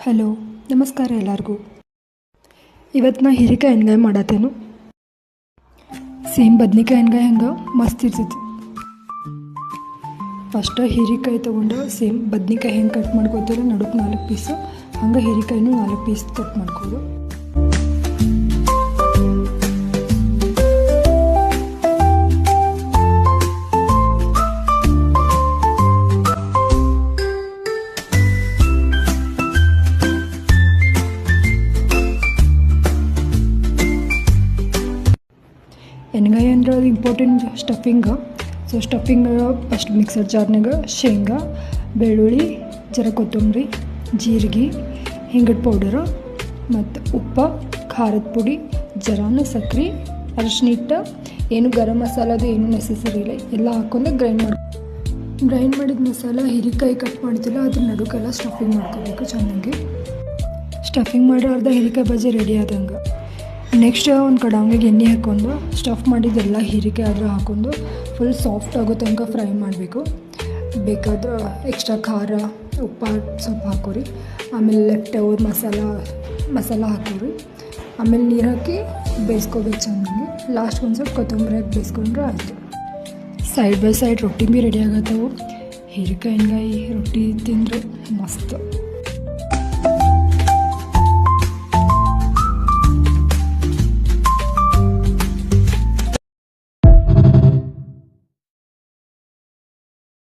Hello, ನಮಸ್ಕಾರ ಎಲ್ಲರಿಗೂ. ಇವತ್ತು ನಾ ಹೀರೆಕಾಯಿ ಎಣ್ಗಾಯಿ ಮಾಡತ್ತೇನು. ಸೇಮ್ ಬದ್ನಿಕಾಯಿ ಎಣ್ಗಾಯಿ ಹಂಗೆ ಮಸ್ತ್ ಇರ್ತೈತಿ. ಫಸ್ಟ್ ಹೀರೆಕಾಯಿ ತೊಗೊಂಡು ಸೇಮ್ ಬದ್ನಿಕಾಯಿ ಹೆಂಗೆ ಕಟ್ ಮಾಡ್ಕೋತೀರ ನಡುಕ್ಕೆ 4 ಪೀಸು, ಹಂಗೆ ಹೀರೆಕಾಯಿನೂ 4 ಪೀಸ್ ಕಟ್ ಮಾಡ್ಕೋದು. ಎಣ್ಗಾಯಿ ಅಂದ್ರೆ ಅದು important stuffing. So stuffing first mixer ಜಾರ್ನಾಗ ಶೇಂಗಾ, ಬೆಳ್ಳುಳ್ಳಿ, ಜರ ಕೊತ್ತಂಬರಿ, ಜೀರಿಗೆ, ಹಿಂಗಡ ಪೌಡರು ಮತ್ತು ಉಪ್ಪು, ಖಾರದ ಪುಡಿ, ಜರಾನ ಸಕ್ರೆ, ಅರಿಶಿನ ಹಿಟ್ಟು, ಏನು ಗರಂ ಮಸಾಲದು ಏನೂ ನೆಸೆಸರಿ ಇಲ್ಲ. ಎಲ್ಲ ಹಾಕ್ಕೊಂಡು ಗ್ರೈಂಡ್ ಮಾಡಿದ ಮಸಾಲ ಹೀರೆಕಾಯಿ ಕಟ್ ಮಾಡ್ತಿಲ್ಲ ಅದ್ರ ನಡುಕೆಲ್ಲ ಸ್ಟಫಿಂಗ್ ಮಾಡ್ಕೋಬೇಕು ಚೆನ್ನಾಗಿ. ಸ್ಟಫಿಂಗ್ ಮಾಡಿ ಅರ್ಧ ಹೀರೆಕಾಯಿ ಬಜ್ಜಿ ರೆಡಿ ಆದಂಗೆ. ನೆಕ್ಸ್ಟ್ ಒಂದು ಕಡಾಯಿಗೆ ಎಣ್ಣೆ ಹಾಕ್ಕೊಂಡು ಸ್ಟಫ್ ಮಾಡಿದ್ದೆಲ್ಲ ಹೀರೆಕಾಯಿ ಆದರೂ ಹಾಕ್ಕೊಂಡು ಫುಲ್ ಸಾಫ್ಟ್ ಆಗೋ ತನಕ ಫ್ರೈ ಮಾಡಬೇಕು. ಬೇಕಾದ್ರೆ ಎಕ್ಸ್ಟ್ರಾ ಖಾರ, ಉಪ್ಪು ಸ್ವಲ್ಪ ಹಾಕೋರಿ. ಆಮೇಲೆ ಲೆಫ್ಟ್ ಓವರ್ ಮಸಾಲ ಹಾಕೋರಿ. ಆಮೇಲೆ ನೀರು ಹಾಕಿ ಬೇಯಿಸ್ಕೋಬೇಕು ಚೆನ್ನಾಗಿ. ಲಾಸ್ಟ್ ಒಂದು ಸ್ವಲ್ಪ ಕೊತ್ತಂಬರಿ ಹಾಕಿ ಬೇಯಿಸ್ಕೊಂಡ್ರೆ ಆಯಿತು. ಸೈಡ್ ಬೈ ಸೈಡ್ ರೊಟ್ಟಿ ಭೀ ರೆಡಿ ಆಗತ್ತವು. ಹೀರೆಕಾಯಿ ಎಣ್ಗಾಯಿ ರೊಟ್ಟಿ ತಿಂದರೆ ಮಸ್ತ್.